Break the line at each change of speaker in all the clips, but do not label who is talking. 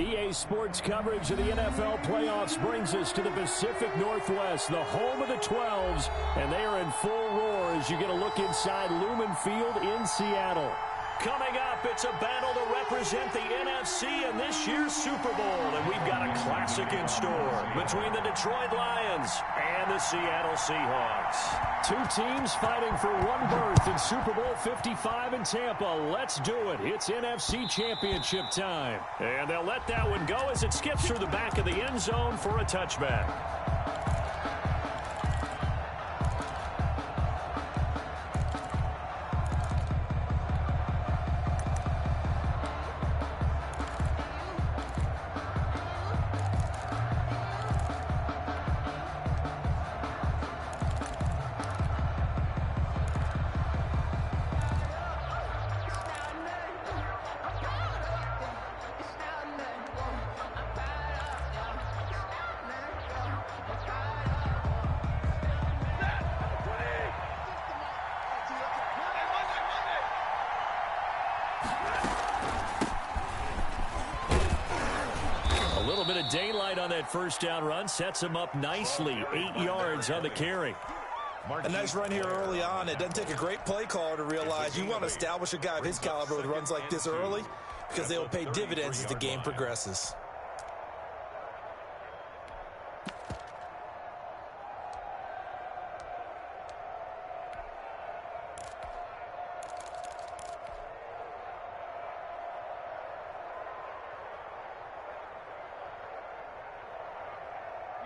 EA Sports coverage of the NFL playoffs brings us to the Pacific Northwest, the home of the 12s, and they are in full roar as you get a look inside Lumen Field in Seattle. Coming up, it's a battle to represent the NFC in this year's Super Bowl, and we've got a classic in store between the Detroit Lions and the Seattle Seahawks. Two teams fighting for one berth in Super Bowl 55 in Tampa. Let's do it. It's NFC Championship time. And they'll let that one go as it skips through the back of the end zone for a touchback. A little bit of daylight on that first down run sets him up nicely. 8 yards on the carry.
A nice run here early on. It doesn't take a great play caller to realize you want to establish a guy of his caliber with runs like this early because they will pay dividends as the game progresses.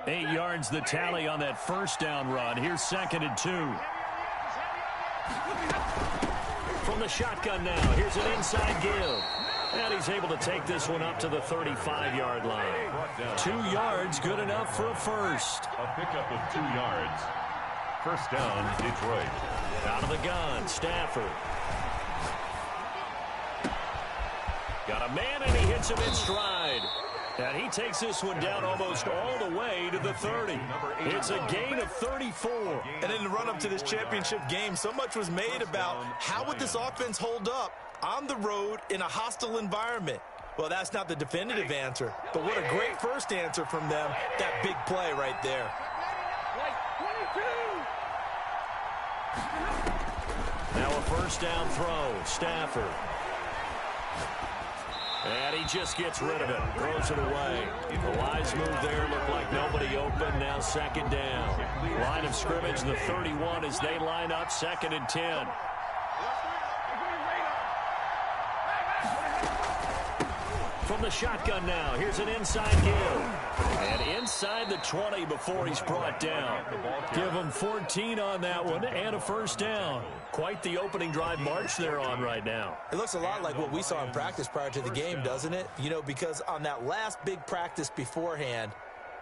Eight yards the tally on that first down run. Here's 2nd and 2. From the shotgun now, here's an inside give. And he's able to take this one up to the 35-yard line. 2 yards, good enough for a first.
A pickup of 2 yards. First down, Detroit.
Out of the gun, Stafford. Got a man, and he hits him in stride. And he takes this one down almost all the way to the 30. It's a gain of 34.
And in the run-up to this championship game, so much was made about how would this offense hold up on the road in a hostile environment. Well, that's not the definitive answer, but what a great first answer from them, that big play right there.
Now a first down throw, Stafford. And he just gets rid of it, throws it away. The wise move there, looked like nobody open, now 2nd down. Line of scrimmage, the 31 as they line up, 2nd and 10. From the shotgun now, here's an inside give. And inside the 20 before he's brought down. Give him 14 on that one and a first down. Quite the opening drive march they're on right now.
It looks a lot like what we saw in practice prior to the game, doesn't it? You know, because on that last big practice beforehand,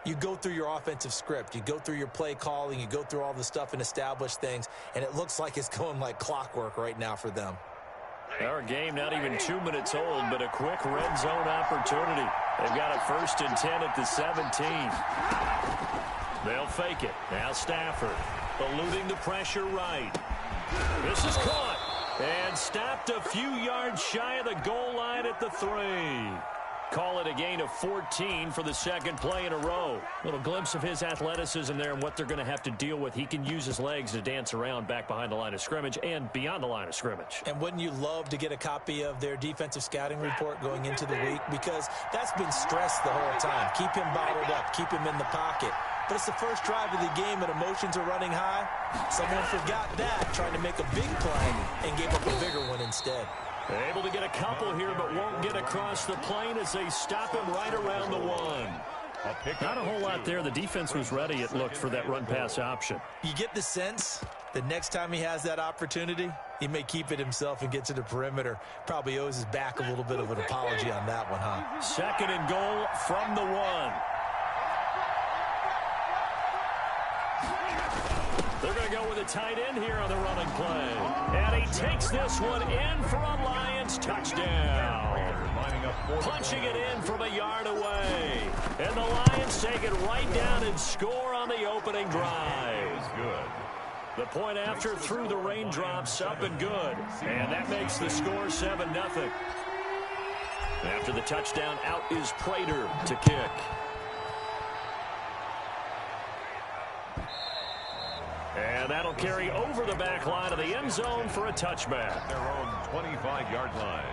you go through your offensive script. You go through your play calling. You go through all the stuff and establish things. And it looks like it's going like clockwork right now for them.
Our game not even 2 minutes old, but a quick red zone opportunity. They've got a 1st and 10 at the 17. They'll fake it. Now Stafford eluding the pressure right. This is caught and stopped a few yards shy of the goal line at the 3. Call it a gain of 14 for the 2nd play in a row. Little glimpse of his athleticism there and what they're going to have to deal with. He can use his legs to dance around back behind the line of scrimmage and beyond the line of scrimmage.
And wouldn't you love to get a copy of their defensive scouting report going into the week? Because that's been stressed the whole time. Keep him bottled up. Keep him in the pocket. But it's the first drive of the game and emotions are running high. Someone forgot that, trying to make a big play and gave up a bigger one instead.
Able to get a couple here, but won't get across the plane as they stop him right around the 1. Not a whole lot there. The defense was ready, it looked, for that run-pass option.
You get the sense that next time he has that opportunity, he may keep it himself and get to the perimeter. Probably owes his back a little bit of an apology on that one, huh?
2nd and goal from the 1. They're going to go with a tight end here on the running play. And he takes this one in for a Lions touchdown. Punching it in from a yard away. And the Lions take it right down and score on the opening drive. The point after through the raindrops, up and good. And that makes the score 7-0. After the touchdown, out is Prater to kick. And that'll carry over the back line of the end zone for a touchback.
Their own 25-yard line.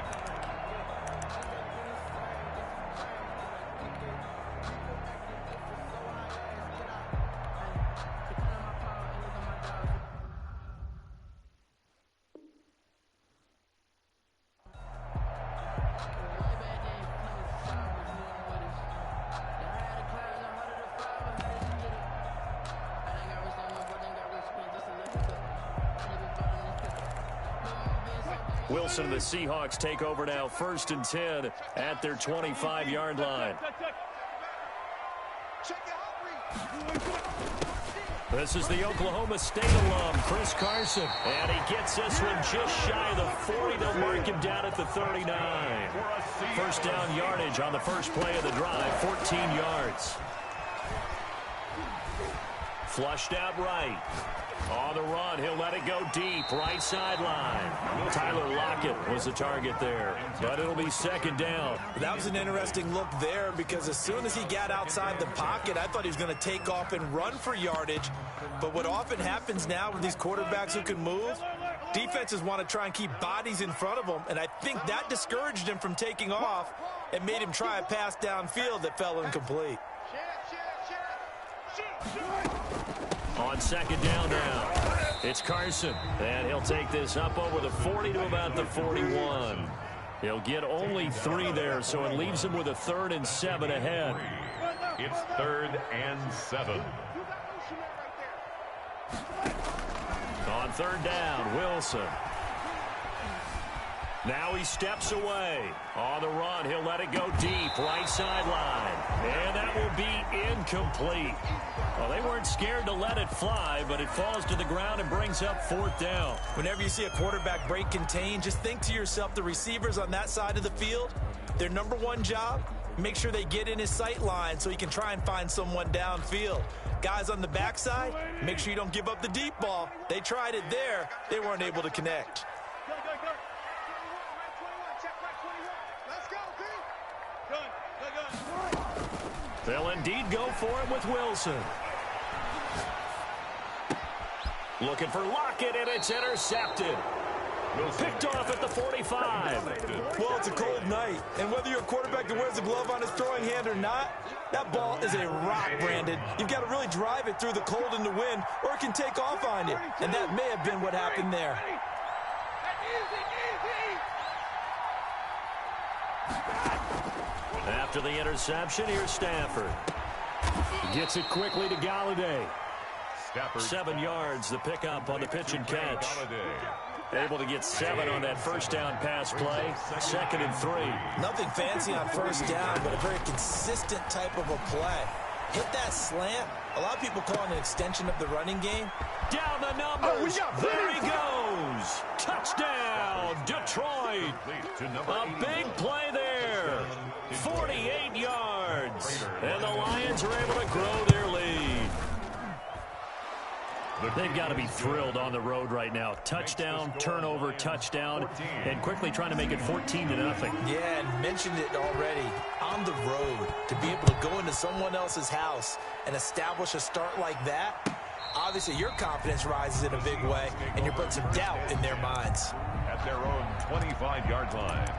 Wilson and the Seahawks take over now, 1st and 10 at their 25-yard line. This is the Oklahoma State alum, Chris Carson. And he gets this one just shy of the 40. They'll mark him down at the 39. First down yardage on the first play of the drive, 14 yards. Flushed out right. On the run, he'll let it go deep, right sideline. Tyler Lockett was the target there, but it'll be 2nd down.
That was an interesting look there because as soon as he got outside the pocket, I thought he was going to take off and run for yardage. But what often happens now with these quarterbacks who can move, defenses want to try and keep bodies in front of them, and I think that discouraged him from taking off and made him try a pass downfield that fell incomplete.
On 2nd down now, it's Carson, and he'll take this up over the 40 to about the 41. He'll get only 3 there, so it leaves him with a 3rd and 7 ahead.
It's 3rd and 7.
On 3rd down, Wilson. Now he steps away. On the run, he'll let it go deep, right sideline. And that will be incomplete. Well, they weren't scared to let it fly, but it falls to the ground and brings up 4th down.
Whenever you see a quarterback break contain, just think to yourself, the receivers on that side of the field, their number one job, make sure they get in his sight line so he can try and find someone downfield. Guys on the backside, make sure you don't give up the deep ball. They tried it there. They weren't able to connect.
They'll indeed go for it with Wilson. Looking for Lockett, and it's intercepted. Picked off at the 45.
Well, it's a cold night, and whether you're a quarterback that wears a glove on his throwing hand or not, that ball is a rock, Brandon. You've got to really drive it through the cold and the wind, or it can take off on you, and that may have been what happened there.
After the interception, here's Stafford. Gets it quickly to Galladay. 7 yards, the pickup on the pitch and catch. Able to get 7 on that first down pass play. 2nd and 3.
Nothing fancy on first down, but a very consistent type of a play. Hit that slant. A lot of people call it an extension of the running game.
Down the numbers. There he goes. Touchdown, Detroit. A big play there. 48 yards. And the Lions are able to grow their lead. They've got to be thrilled on the road right now. Touchdown, turnover, touchdown, and quickly trying to make it 14-0.
Yeah, and mentioned it already. On the road, to be able to go into someone else's house and establish a start like that, obviously your confidence rises in a big way, and you're putting some doubt in their minds.
At their own 25-yard line.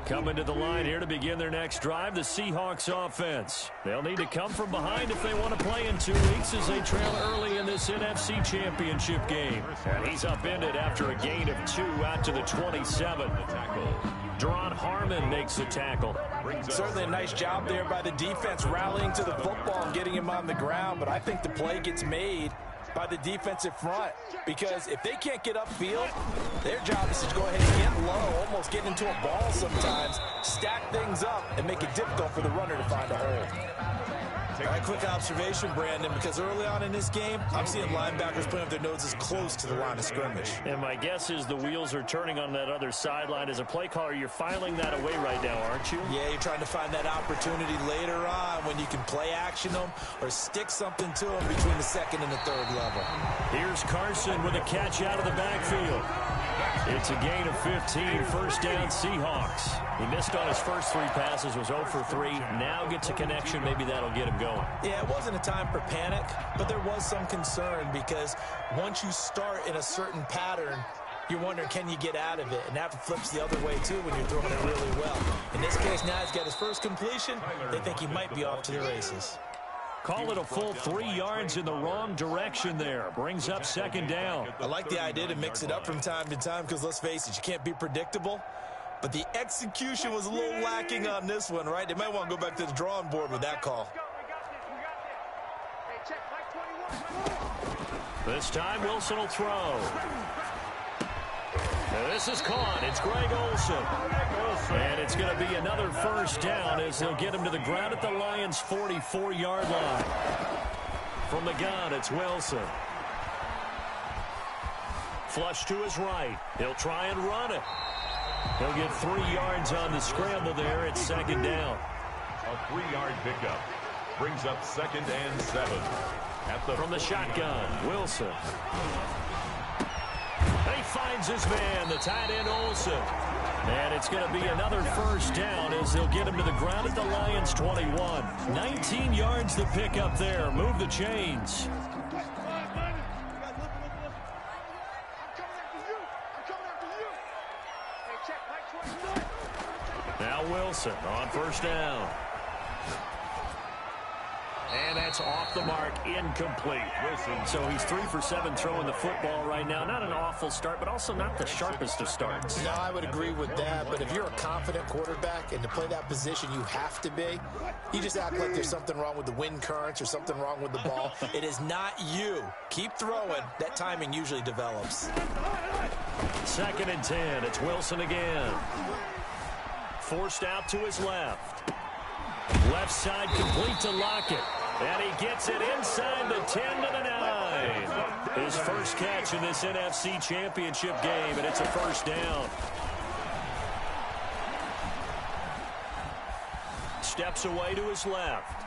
Coming to the line here to begin their next drive, the Seahawks offense. They'll need to come from behind if they want to play in 2 weeks as they trail early in this NFC Championship game. And he's upended after a gain of 2 out to the 27. Deron Harmon makes the tackle.
Certainly a nice job there by the defense rallying to the football and getting him on the ground, but I think the play gets made by the defensive front, because if they can't get upfield, their job is to go ahead and get low, almost get into a ball sometimes, stack things up, and make it difficult for the runner to find a hole.
Take
All right, quick observation, Brandon, because early on in this game, I'm seeing linebackers putting up their noses close to the line of scrimmage.
And my guess is the wheels are turning on that other sideline. As a play caller, you're filing that away right now, aren't you?
Yeah, you're trying to find that opportunity later on when you can play action them or stick something to them between the second and the third level.
Here's Carson with a catch out of the backfield. It's a gain of 15, first down Seahawks. He missed on his first 3 passes, was 0 for 3. Now gets a connection, maybe that'll get him going.
Yeah, it wasn't a time for panic, but there was some concern because once you start in a certain pattern, you're wondering, can you get out of it? And that flips the other way, too, when you're throwing it really well. In this case, now he's got his first completion. They think he might be off to the races.
Call it a full 3 yards in the wrong direction there. Brings up second down.
I like the idea to mix it up from time to time because, let's face it, you can't be predictable. But the execution was a little lacking on this one, right? They might want to go back to the drawing board with that call.
This time, Wilson will throw. This is caught. It's Greg Olsen. And it's going to be another first down as they'll get him to the ground at the Lions' 44-yard line. From the gun, it's Wilson. Flush to his right. He'll try and run it. He'll get 3 yards on the scramble there. It's second down.
A 3-yard pickup brings up 2nd and 7.
From the shotgun, Wilson. He finds his man, the tight end Olsen. And it's going to be another first down as they'll get him to the ground at the Lions' 21. 19 yards to pick up there. Move the chains. Now Wilson on first down. And that's off the mark, incomplete. So he's 3 for 7 throwing the football right now. Not an awful start, but also not the sharpest of starts.
No, I would agree with that. But if you're a confident quarterback and to play that position you have to be, you just act like there's something wrong with the wind currents or something wrong with the ball. It is not you. Keep throwing. That timing usually develops.
2nd and 10. It's Wilson again. Forced out to his left. Left side complete to Lockett. And he gets it inside the 10 to the 9. His first catch in this NFC Championship game, and it's a first down. Steps away to his left.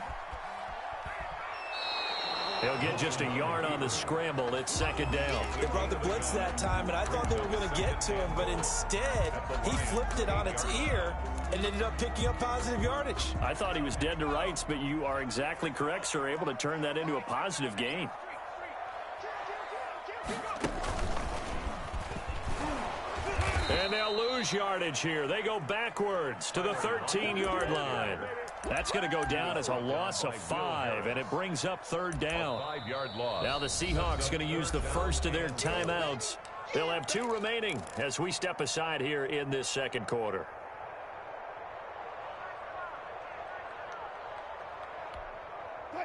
He'll get just a yard on the scramble. It's second down.
They brought the blitz that time, and I thought they were going to get to him, but instead, he flipped it on its ear and ended up picking up positive yardage.
I thought he was dead to rights, but you are exactly correct, sir. Able to turn that into a positive gain. And they'll lose yardage here. They go backwards to the 13-yard line. That's going to go down as a loss of 5, and it brings up third down.
5-yard loss.
Now the Seahawks going to use the first of their timeouts. They'll have 2 remaining as we step aside here in this second quarter.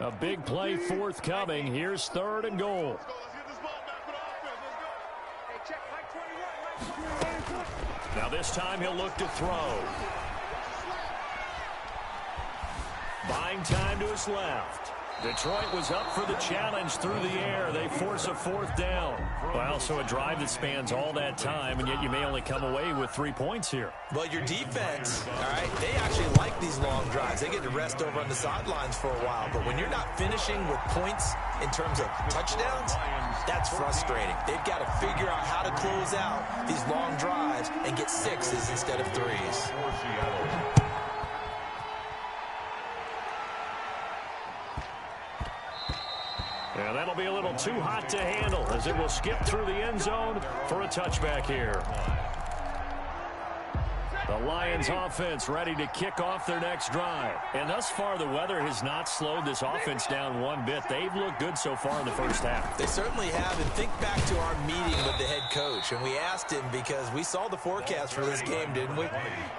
A big play forthcoming. Here's 3rd and goal. Now this time he'll look to throw. Buying time to his left. Detroit was up for the challenge through the air. They force a 4th down. Well, so a drive that spans all that time, and yet you may only come away with 3 points here.
Well, your defense, all right, they actually like these long drives. They get to rest over on the sidelines for a while. But when you're not finishing with points in terms of touchdowns, that's frustrating. They've got to figure out how to close out these long drives and get 6s instead of 3s.
And that'll be a little too hot to handle as it will skip through the end zone for a touchback here. The Lions offense ready to kick off their next drive. And thus far, the weather has not slowed this offense down one bit. They've looked good so far in the first half.
They certainly have. And think back to our meeting with the head coach. And we asked him because we saw the forecast for this game, didn't we?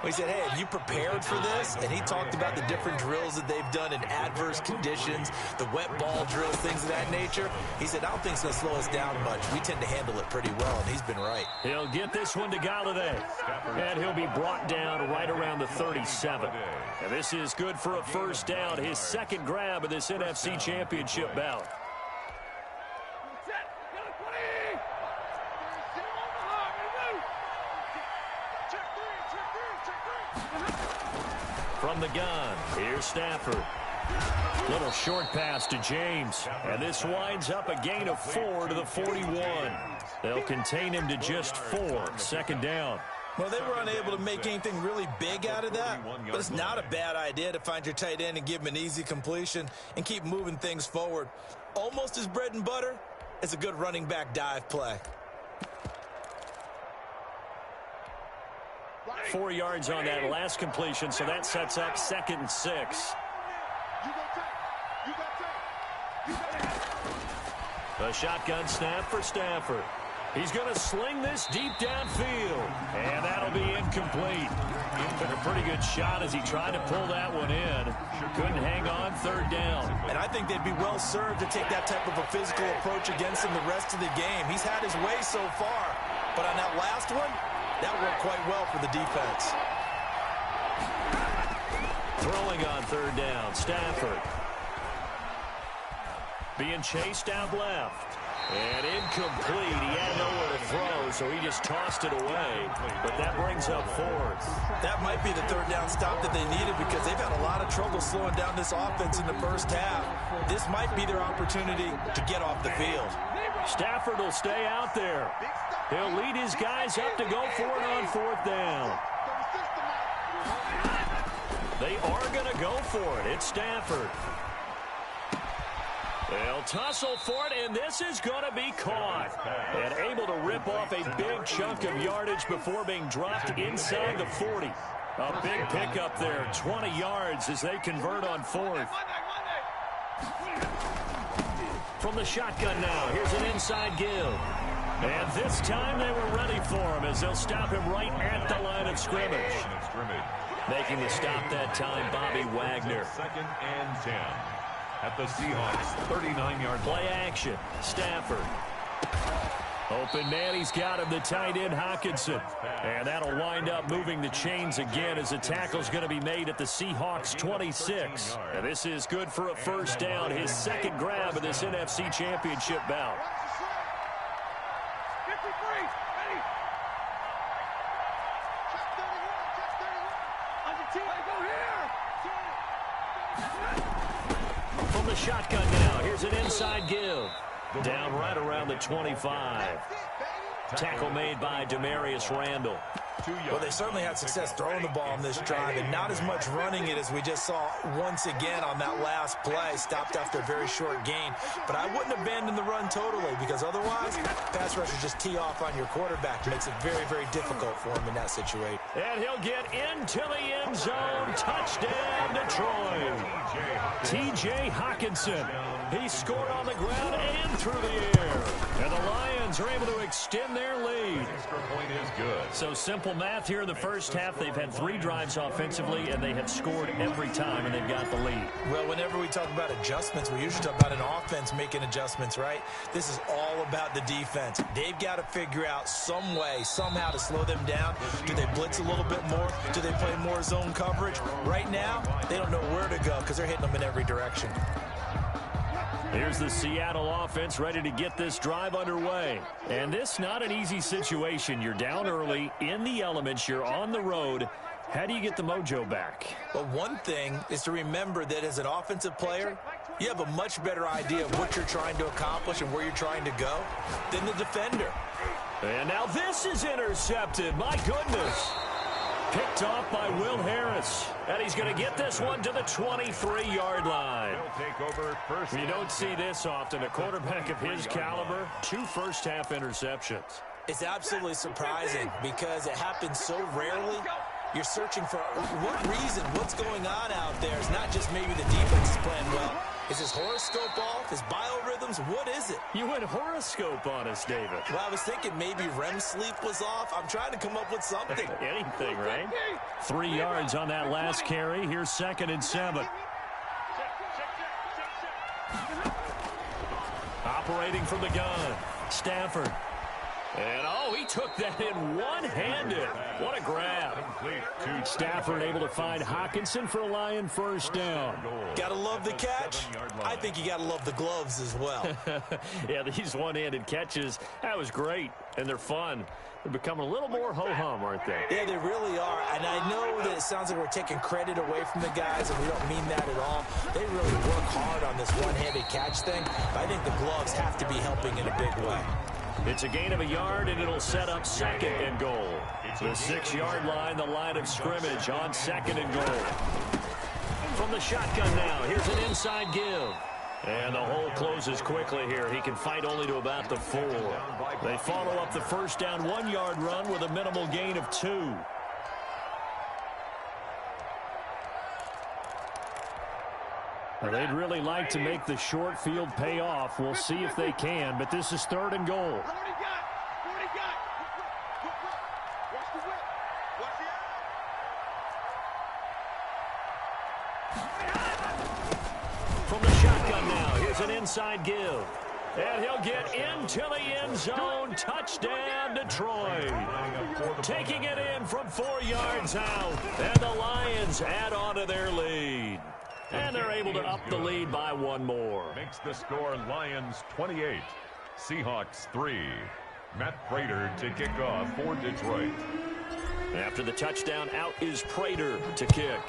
We said, hey, have you prepared for this? And he talked about the different drills that they've done in adverse conditions, the wet ball drills, things of that nature. He said, I don't think it's going to slow us down much. We tend to handle it pretty well, and he's been right.
He'll get this one to Galladay. And he'll be brought brought down right around the 37. And this is good for a first down, his second grab of this NFC Championship bout. From the gun, here's Stafford. Little short pass to James. And this winds up a gain of 4 to the 41. They'll contain him to just 4. Second down.
Well, they were unable to make anything really big out of that, but it's not a bad idea to find your tight end and give him an easy completion and keep moving things forward. Almost as bread and butter as a good running back dive play.
4 yards on that last completion, so that sets up 2nd and 6. A shotgun snap for Stafford. He's going to sling this deep downfield, and that'll be incomplete. Took a pretty good shot as he tried to pull that one in. Couldn't hang on, 3rd down.
And I think they'd be well served to take that type of a physical approach against him the rest of the game. He's had his way so far, but on that last one, that worked quite well for the defense.
Throwing on 3rd down, Stafford. Being chased out left. And incomplete. He had nowhere to throw, so he just tossed it away. But that brings up 4th.
That might be the 3rd down stop that they needed because they've had a lot of trouble slowing down this offense in the first half. This might be their opportunity to get off the field.
Stafford will stay out there. He'll lead his guys up to go for it on 4th down. They are going to go for it. It's Stafford. They'll tussle for it, and this is going to be caught. And able to rip off a big chunk of yardage before being dropped inside the 40. A big pickup there, 20 yards as they convert on 4th. From the shotgun now, here's an inside give. And this time they were ready for him as they'll stop him right at the line of scrimmage. Making the stop that time, Bobby Wagner.
2nd and 10. At the Seahawks 39-yard
play action. Stafford. Open man, he's got him, the tight end Hockenson. And that'll wind up moving the chains again as the tackle's going to be made at the Seahawks 26. And this is good for a first down, his second grab of this NFC Championship bout. From the shotgun now, here's an inside give. Down right around the 25. Tackle made by Demarius Randall.
Well, they certainly had success throwing the ball on this drive and not as much running it as we just saw once again on that last play. Stopped after a very short gain. But I wouldn't abandon the run totally because otherwise, pass rushers just tee off on your quarterback. It makes it very, very difficult for him in that situation.
And he'll get into the end zone. Touchdown, Detroit. T.J. Hockenson. He scored on the ground and through the air. And the Lions are able to extend their lead.
Extra point is good.
So simple math here in the first half. They've had 3 drives offensively, and they have scored every time, and they've got the lead.
Well, whenever we talk about adjustments, we usually talk about an offense making adjustments, right? This is all about the defense. They've got to figure out some way, somehow to slow them down. Do they blitz a little bit more? Do they play more zone coverage? Right now, they don't know where to go because they're hitting them in every direction.
Here's the Seattle offense ready to get this drive underway. And this not an easy situation. You're down early, in the elements, you're on the road. How do you get the mojo back?
Well, one thing is to remember that as an offensive player, you have a much better idea of what you're trying to accomplish and where you're trying to go than the defender.
And now this is intercepted. My goodness. Picked off by Will Harris. And he's going to get this one to the 23-yard line. You don't see this often. A quarterback of his caliber, 2 first-half interceptions.
It's absolutely surprising because it happens so rarely. You're searching for what reason, what's going on out there. It's not just maybe the defense is playing well. Is his horoscope off? His biorhythms? What is it?
You went horoscope on us, David.
Well, I was thinking maybe REM sleep was off. I'm trying to come up with something.
Anything, right? 3 yards on that last carry. Here's 2nd and 7. Operating from the gun. Stafford. And, oh, he took that in one-handed. What a grab. Stafford able to find Hockenson for a Lion first down.
Gotta love the catch. I think you gotta love the gloves as well.
Yeah, these one-handed catches, that was great, and they're fun. They're becoming a little more ho-hum, aren't they?
Yeah, they really are. And I know that it sounds like we're taking credit away from the guys, and we don't mean that at all. They really work hard on this one-handed catch thing. But I think the gloves have to be helping in a big way.
It's a gain of a yard, and it'll set up second and goal. The 6-yard line, the line of scrimmage on second and goal. From the shotgun now, here's an inside give. And the hole closes quickly here. He can fight only to about the 4. They follow up the first down 1-yard run with a minimal gain of 2. Well, they'd really like to make the short field pay off. We'll see if they can, but this is third and goal. From the shotgun now, here's an inside give. And he'll get into the end zone. Touchdown, Detroit. Taking it in from 4 yards out. And the Lions add on to their lead. And they're able to up the lead by 1 more.
Makes the score Lions 28, Seahawks 3. Matt Prater to kick off for Detroit.
After the touchdown, out is Prater to kick.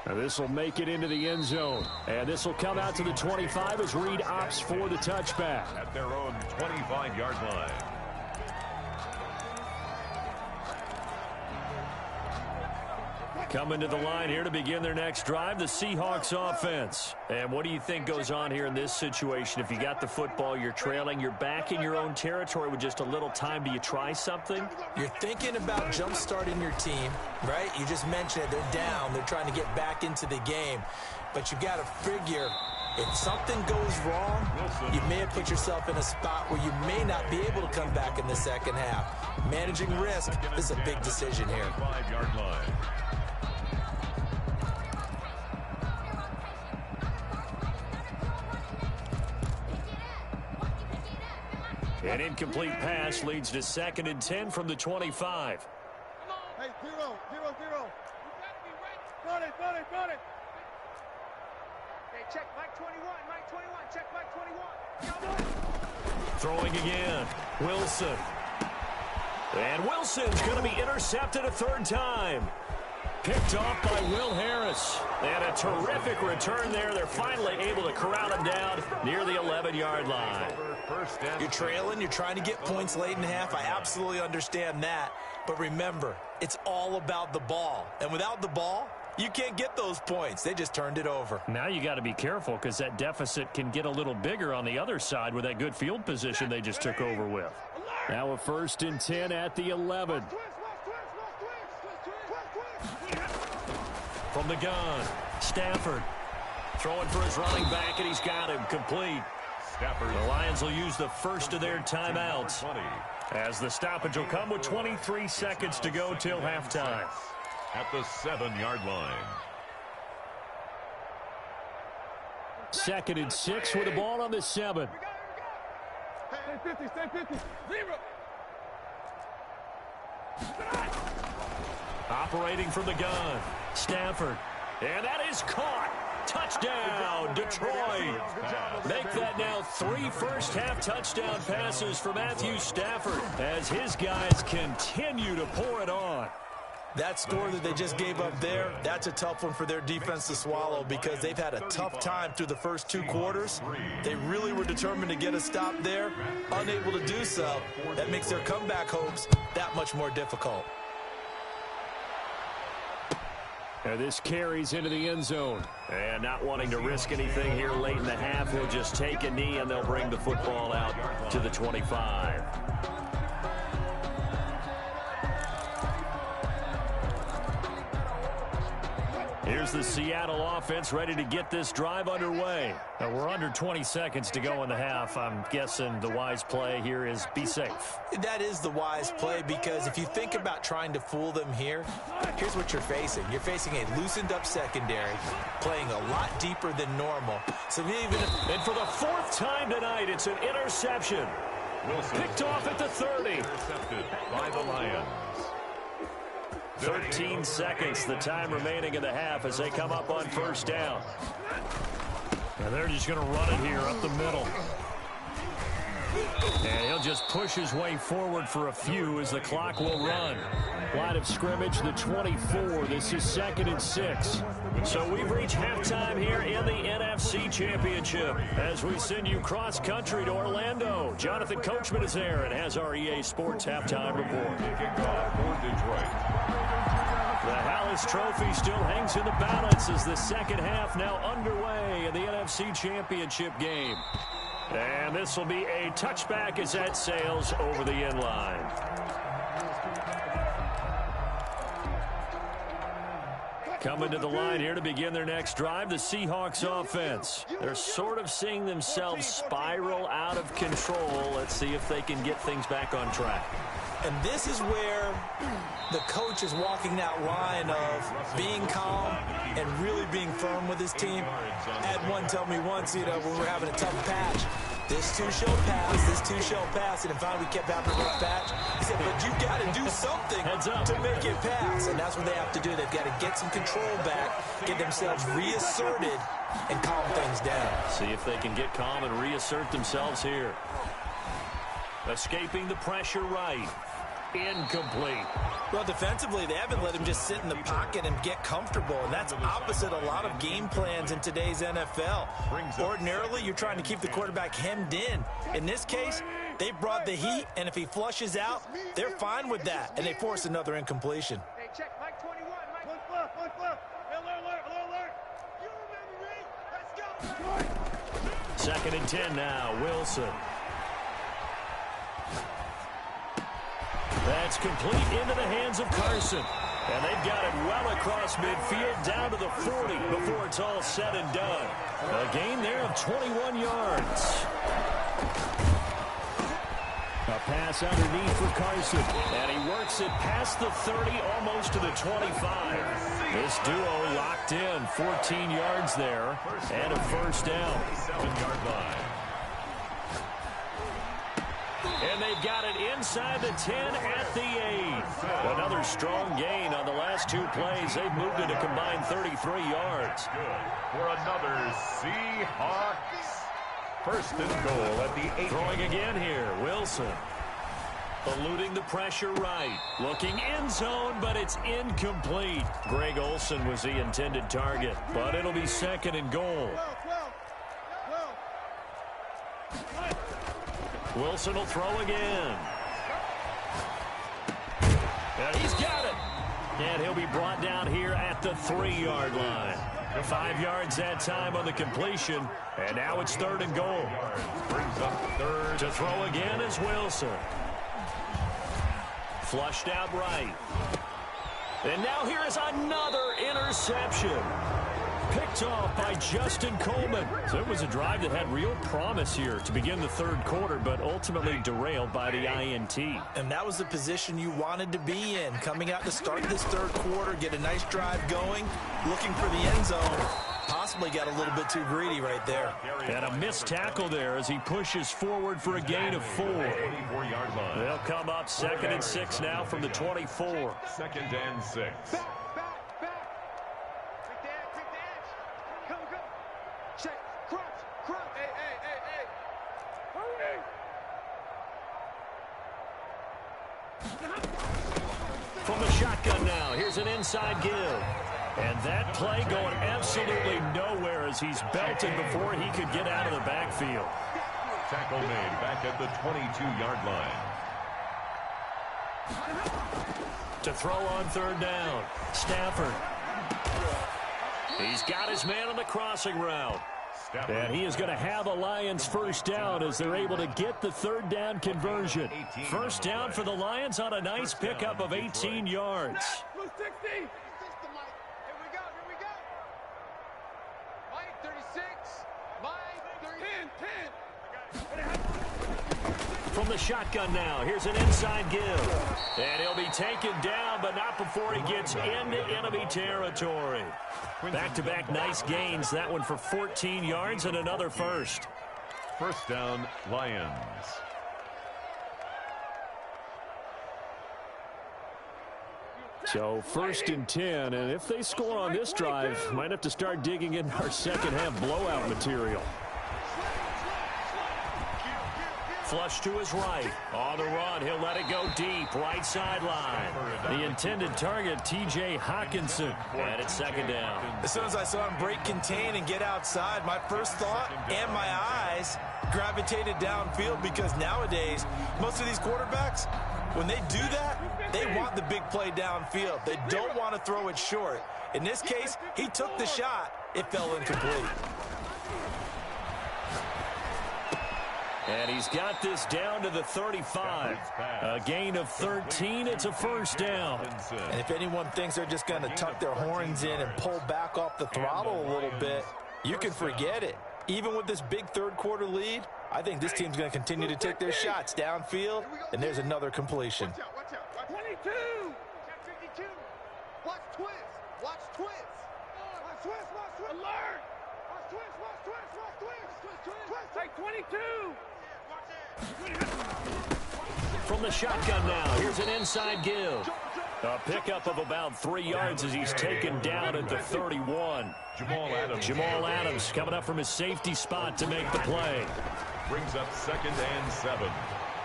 Now this will make it into the end zone. And this will come out to the 25 as Reed opts for the touchback.
At their own 25-yard line.
Coming to the line here to begin their next drive, the Seahawks offense. And what do you think goes on here in this situation? If you got the football, you're trailing, you're back in your own territory with just a little time. Do you try something?
You're thinking about jump-starting your team, right? You just mentioned it. They're down. They're trying to get back into the game. But you got to figure if something goes wrong, you may have put yourself in a spot where you may not be able to come back in the second half. Managing risk, this is a big decision here.
5-yard line.
An incomplete pass leads to 2nd and 10 from the 25.
Hey, 0. Got it. Hey, check Mike 21, check Mike 21.
Throwing again, Wilson. And Wilson's going to be intercepted a 3rd time. Picked off by Will Harris. And a terrific return there. They're finally able to corral him down near the 11-yard line.
You're trailing. You're trying to get points late in half. I absolutely understand that. But remember, it's all about the ball. And without the ball, you can't get those points. They just turned it over.
Now you got to be careful because that deficit can get a little bigger on the other side with that good field position they just took over with. Now a 1st and 10 at the 11. From the gun, Stafford throwing for his running back, and he's got him complete. The Lions will use the first of their timeouts as the stoppage will come with 23 seconds to go till halftime.
At the 7-yard line.
2nd and 6 with the ball on the 7.
Stay 50. 0.
Operating from the gun, Stafford. And that is caught. Touchdown, Detroit. Make that now 3 first-half touchdown passes for Matthew Stafford as his guys continue to pour it on.
That score that they just gave up there, that's a tough one for their defense to swallow because they've had a tough time through the first 2 quarters. They really were determined to get a stop there, unable to do so. That makes their comeback hopes that much more difficult.
And this carries into the end zone. And not wanting to risk anything here late in the half, he'll just take a knee and they'll bring the football out to the 25. here's the Seattle offense ready to get this drive underway.
Now we're under 20 seconds to go in the half. I'm guessing the wise play here is be safe.
That is the wise play, because if you think about trying to fool them here, here's what you're facing. You're facing a loosened up secondary, playing a lot deeper than normal. So even if...
And for the 4th time tonight, it's an interception.
Wilson
Picked off at the 30.
Intercepted by the Lions.
13 seconds, the time remaining in the half as they come up on first down.
Now they're just going to run it here up the middle.
And he'll just push his way forward for a few as the clock will run. Line of scrimmage, the 24. This is 2nd and 6. So we've reached halftime here in the NFC Championship as we send you cross-country to Orlando. Jonathan Coachman is there and has our EA Sports halftime report.
Kickoff for Detroit.
The Hallis Trophy still hangs in the balance as the second half now underway in the NFC Championship game. And this will be a touchback as that sails over the end line. Coming to the line here to begin their next drive, the Seahawks offense. They're sort of seeing themselves spiral out of control. Let's see if they can get things back on track.
And this is where the coach is walking that line of being calm and really being firm with his team. I had one tell me once, when we're having a tough patch, this too shall pass, this too shall pass. And finally we kept having a rough patch. He said, but you got to do something to make it pass. And that's what they have to do. They've got to get some control back, get themselves reasserted, and calm things down.
See if they can get calm and reassert themselves here. Escaping the pressure right. Incomplete.
Well, defensively, they haven't let him just sit in the pocket and get comfortable, and that's opposite a lot of game plans in today's NFL. Ordinarily, you're trying to keep the quarterback hemmed in. In this case, they brought the heat, and if he flushes out, they're fine with that, and they force another incompletion.
Hey, check Mike 21. Mike, look. Alert. You remember me? Let's go.
2nd and 10 now. Wilson. That's complete into the hands of Carson. And they've got it well across midfield down to the 40 before it's all said and done. A gain there of 21 yards. A pass underneath for Carson. And he works it past the 30, almost to the 25. This duo locked in. 14 yards there and a first down.
7-yard line.
And they've got it inside the 10 at the 8. Another strong gain on the last 2 plays. They've moved it a combined 33 yards.
Good for another Seahawks. 1st and goal at the 8.
Throwing again here, Wilson. Eluding the pressure right. Looking end zone, but it's incomplete. Greg Olsen was the intended target, but it'll be 2nd and goal. Wilson will throw again. And he's got it. And he'll be brought down here at the 3-yard line. 5 yards that time on the completion. And now it's 3rd and goal.
Brings up 3rd.
To throw again is Wilson. Flushed out right. And now here is another interception. Picked off by Justin Coleman. So it was a drive that had real promise here to begin the 3rd quarter, but ultimately derailed by the INT.
And that was the position you wanted to be in. Coming out to start this 3rd quarter, get a nice drive going, looking for the end zone. Possibly got a little bit too greedy right there.
And a missed tackle there as he pushes forward for a gain of 4.
24-yard line.
They'll come up 2nd and 6 now from the 24.
2nd and 6.
Check. Crunch. Hey.
From the shotgun now, here's an inside give. And that play going absolutely nowhere as he's belted before he could get out of the backfield.
Tackle made back at the 22-yard line.
To throw on 3rd down, Stafford. He's got his man on the crossing route. And he is going to have a Lions first down as they're able to get the 3rd down conversion. First down for the Lions on a nice pickup of 18 yards. From the shotgun now, here's an inside give. And he'll be taken down, but not before he gets into enemy territory. Back-to-back nice gains. That one for 14 yards and another first.
First down, Lions.
So 1st and 10, and if they score on this drive, might have to start digging in our second half blowout material. Flush to his right. On the run, he'll let it go deep. Right sideline. The intended target, T.J. Hockenson. And it's 2nd down.
As soon as I saw him break contain and get outside, my first thought and my eyes gravitated downfield, because nowadays, most of these quarterbacks, when they do that, they want the big play downfield. They don't want to throw it short. In this case, he took the shot. It fell incomplete.
And he's got this down to the 35. A gain of 13. It's a first down.
And if anyone thinks they're just going to tuck their horns in and pull back off the throttle a little bit, you can forget it. Even with this big third-quarter lead, I think this team's going to continue to take their shots downfield, and there's another completion.
22. 52. Watch twist. Watch twist. Watch twist. Watch twist. Alert. Watch twist. Watch twist. Watch twist. Twist. Take 22.
From the shotgun now, here's an inside give. A pickup of about 3 yards as he's taken down at the 31. Jamal Adams coming up from his safety spot to make the play.
Brings up 2nd and 7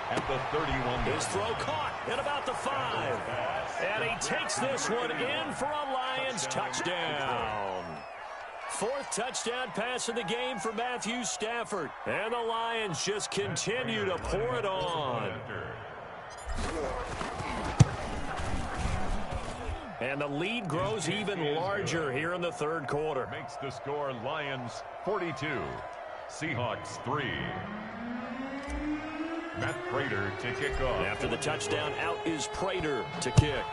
at the 31.
His throw caught at about the 5. And he takes this one in for a Lions touchdown. 4th touchdown pass of the game for Matthew Stafford. And the Lions just continue to pour it on. And the lead grows even larger here in the 3rd quarter.
Makes the score Lions 42, Seahawks 3. Matt Prater to kick off.
After the touchdown, out is Prater to kick.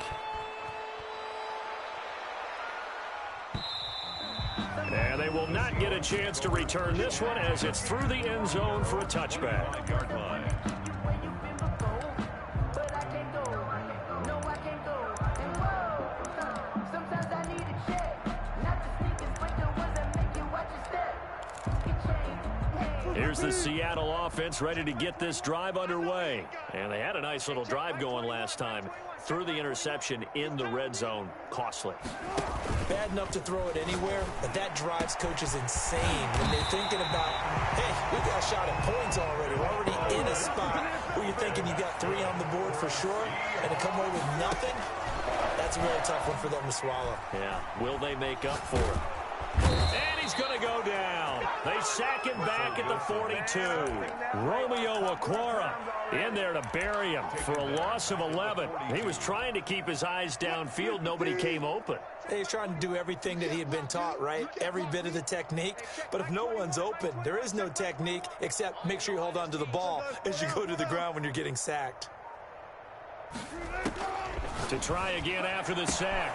And they will not get a chance to return this one as it's through the end zone for a touchback.
5-yard line.
Here's the Seattle offense ready to get this drive underway. And they had a nice little drive going last time. Threw the interception in the red zone. Costly.
Bad enough to throw it anywhere, but that drives coaches insane when they're thinking about, hey, we got a shot at points already. We're already in a spot where you're thinking you got 3 on the board for sure, and to come away with nothing, that's a really tough one for them to swallow.
Yeah, will they make up for it? And he's going to go down. They sack him back at the 42. Romeo Okwara in there to bury him for a loss of 11. He was trying to keep his eyes downfield. Nobody came open.
He's trying to do everything that he had been taught, right? Every bit of the technique. But if no one's open, there is no technique except make sure you hold on to the ball as you go to the ground when you're getting sacked.
To try again after the sack.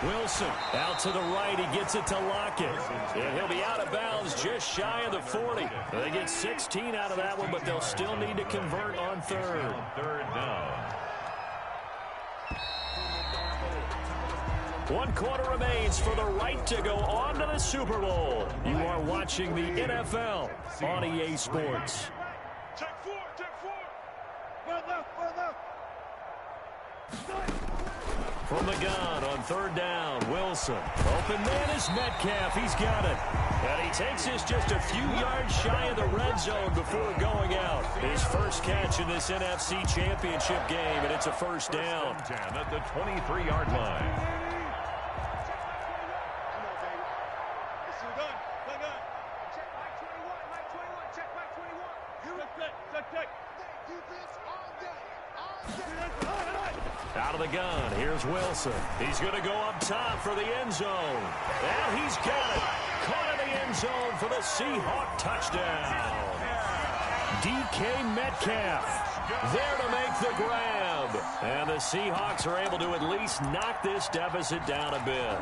Wilson out to the right. He gets it to Lockett. And he'll be out of bounds just shy of the 40. They get 16 out of that one, but they'll still need to convert on 3rd.
3rd down.
1 quarter remains for the right to go on to the Super Bowl. You are watching the NFL on EA Sports.
Check 4. Check 4. Well left. Well left.
From the gun on 3rd down, Wilson. Open man is Metcalf. He's got it. And he takes this just a few yards shy of the red zone before going out. His first catch in this NFC Championship game, and it's a first down.
10 at the 23-yard line.
Out of the gun, here's Wilson. He's going to go up top for the end zone. And he's got it. Caught in the end zone for the Seahawk touchdown. DK Metcalf there to make the grab. And the Seahawks are able to at least knock this deficit down a bit.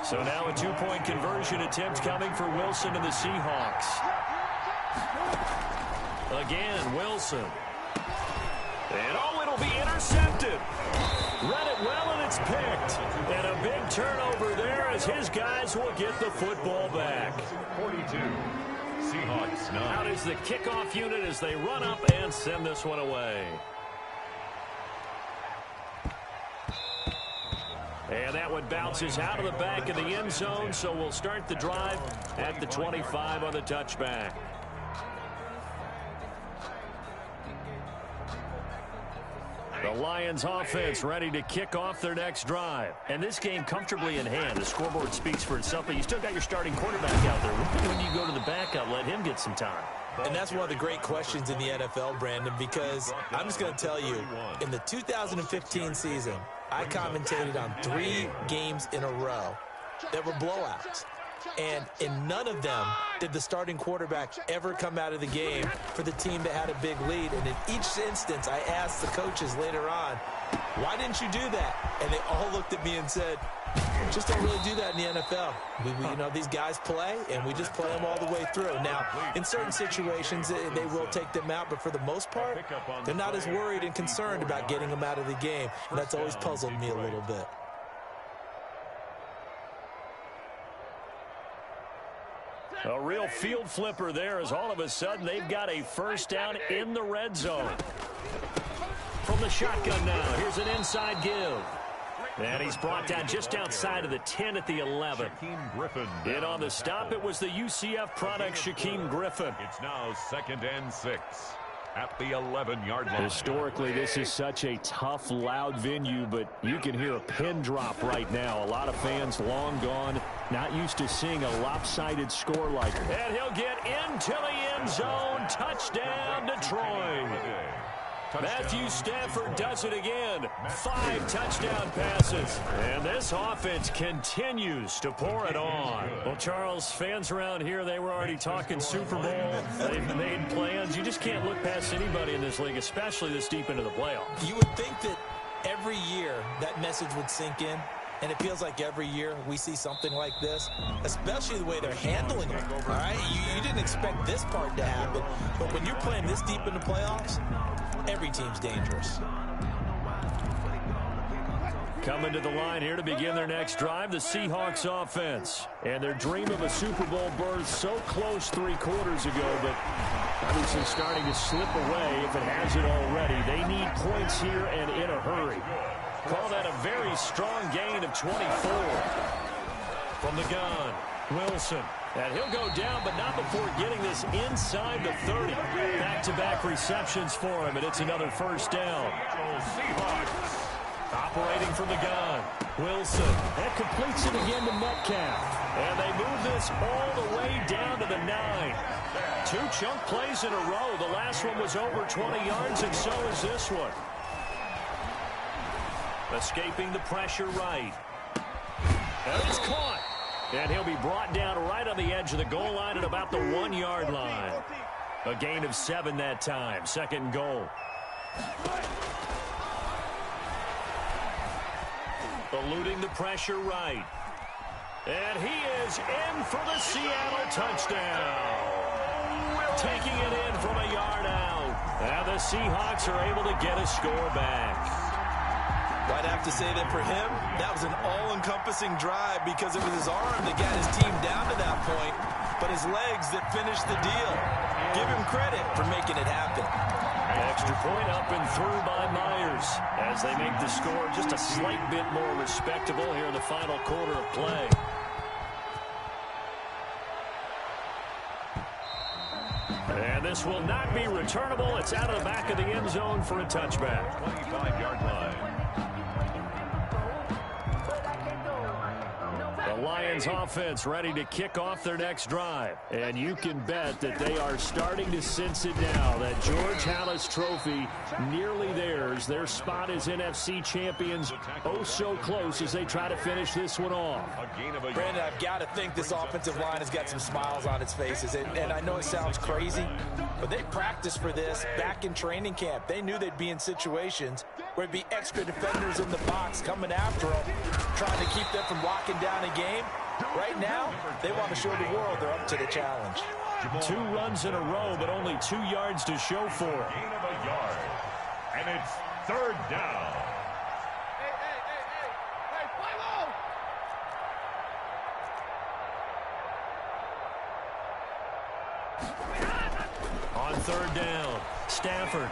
So now a two-point conversion attempt coming for Wilson and the Seahawks. Again, Wilson. And it'll be intercepted. Read it well, and it's picked. And a big turnover there as his guys will get the football back.
42. Seahawks 9.
Out is the kickoff unit as they run up and send this one away. And that one bounces out of the back of the end zone, so we'll start the drive at the 25 on the touchback. The Lions offense ready to kick off their next drive. And this game comfortably in hand. The scoreboard speaks for itself, but you still got your starting quarterback out there. When you go to the backup, let him get some time.
And that's one of the great questions in the NFL, Brandon, because I'm just going to tell you, in the 2015 season, I commentated on 3 games in a row that were blowouts. And in none of them did the starting quarterback ever come out of the game for the team that had a big lead. And in each instance, I asked the coaches later on, why didn't you do that? And they all looked at me and said, just don't really do that in the NFL. You know, these guys play, and we just play them all the way through. Now, in certain situations, they will take them out, but for the most part, they're not as worried and concerned about getting them out of the game. And that's always puzzled me a little bit.
A real field flipper there as all of a sudden they've got a first down in the red zone. From the shotgun now, here's an inside give. And he's brought down just outside of the 10 at the 11.
Shaquem Griffin.
In on the stop, it was the UCF product, Shaquem Griffin.
It's now 2nd and 6 at the 11-yard line.
Historically, this is such a tough, loud venue, but you can hear a pin drop right now. A lot of fans long gone, not used to seeing a lopsided score like that. And he'll get into the end zone. Touchdown, Detroit. Matthew Stafford does it again. 5 touchdown passes. And this offense continues to pour it on. Well, Charles, fans around here, they were already talking Super Bowl. They've made plans. You just can't look past anybody in this league, especially this deep into the playoffs.
You would think that every year that message would sink in. And it feels like every year we see something like this, especially the way they're handling it. All right, you didn't expect this part to happen, but when you're playing this deep in the playoffs, every team's dangerous.
Coming to the line here to begin their next drive, the Seahawks offense. And their dream of a Super Bowl berth so close 3 quarters ago, but obviously starting to slip away if it hasn't already. They need points here and in a hurry. Call that a very strong gain of 24. From the gun, Wilson. And he'll go down, but not before getting this inside the 30. Back-to-back receptions for him, and it's another first down. Operating from the gun, Wilson. That completes it again to Metcalf. And they move this all the way down to the 9. 2 chunk plays in a row. The last one was over 20 yards, and so is this one. Escaping the pressure right. And it's caught. And he'll be brought down right on the edge of the goal line at about the 1-yard line. A gain of 7 that time. 2nd and goal. Eluding the pressure right. And he is in for the Seattle touchdown. Taking it in from a yard out. And the Seahawks are able to get a score back.
I'd have to say that for him, that was an all-encompassing drive because it was his arm that got his team down to that point, but his legs that finished the deal. Give him credit for making it happen.
Extra point up and through by Myers as they make the score just a slight bit more respectable here in the final quarter of play. And this will not be returnable. It's out of the back of the end zone for a touchback.
25-yard line.
The Lions Lions offense ready to kick off their next drive. And you can bet that they are starting to sense it now. That George Halas trophy nearly theirs. Their spot as NFC champions oh so close as they try to finish this one off.
Brandon, I've got to think this offensive line has got some smiles on its faces. And I know it sounds crazy, but they practiced for this back in training camp. They knew they'd be in situations where it'd be extra defenders in the box coming after them, trying to keep them from locking down a game. Right now, they want to show the world they're up to the challenge.
2 runs in a row, but only 2 yards to show for it.
Gain of a yard. And it's 3rd down.
Hey, follow!
On 3rd down, Stafford.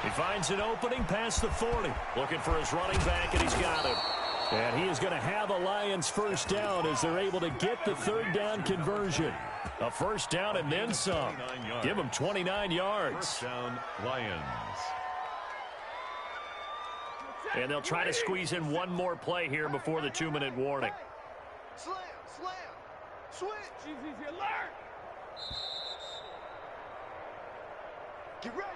He finds an opening past the 40. Looking for his running back, and he's got it. And he is going to have a Lions first down as they're able to get the 3rd down conversion. A first down and then some. Give him 29 yards.
First down, Lions.
And they'll try to squeeze in one more play here before the 2-minute warning.
Slam, switch. Easy, alert. Get ready.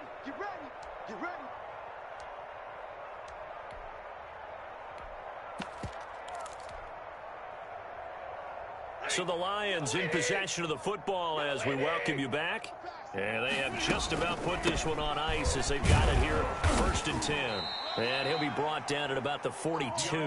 So the Lions in possession of the football as we welcome you back. And they have just about put this one on ice as they've got it here 1st and 10. And he'll be brought down at about the 42.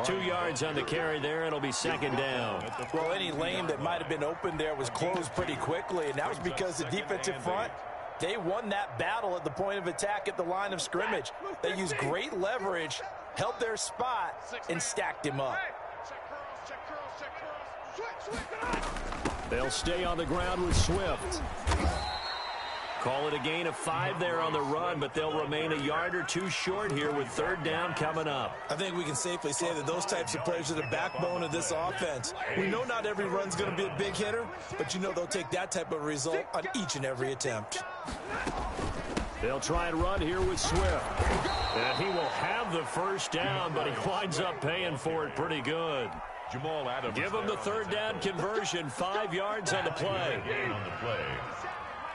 2 yards on the carry there. It'll be 2nd down.
Well, any lane that might have been open there was closed pretty quickly, and that was because the defensive front, they won that battle at the point of attack at the line of scrimmage. They used great leverage, held their spot, and stacked him up.
They'll stay on the ground with Swift. Call it a gain of 5 there on the run, but they'll remain a yard or 2 short here with 3rd down coming up.
I think we can safely say that those types of plays are the backbone of this offense. We know not every run's going to be a big hitter, but you know they'll take that type of result on each and every attempt.
They'll try and run here with Swift. And he will have the first down, but he winds up paying for it pretty good.
Jamal Adams.
Give him the 3rd down conversion, 5 yards on the play.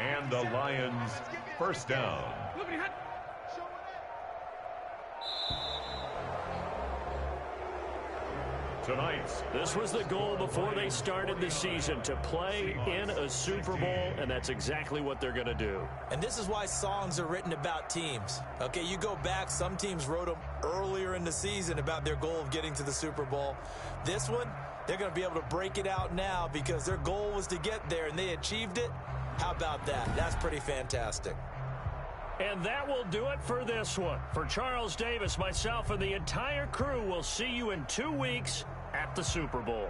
And the Lions first down. Tonight's.
This was the goal before they started the season, to play in a Super Bowl, and that's exactly what they're going to do.
And this is why songs are written about teams. Okay, you go back, some teams wrote them earlier in the season about their goal of getting to the Super Bowl. This one, they're going to be able to break it out now because their goal was to get there, and they achieved it. How about that? That's pretty fantastic.
And that will do it for this one. For Charles Davis, myself, and the entire crew, will see you in 2 weeks at the Super Bowl.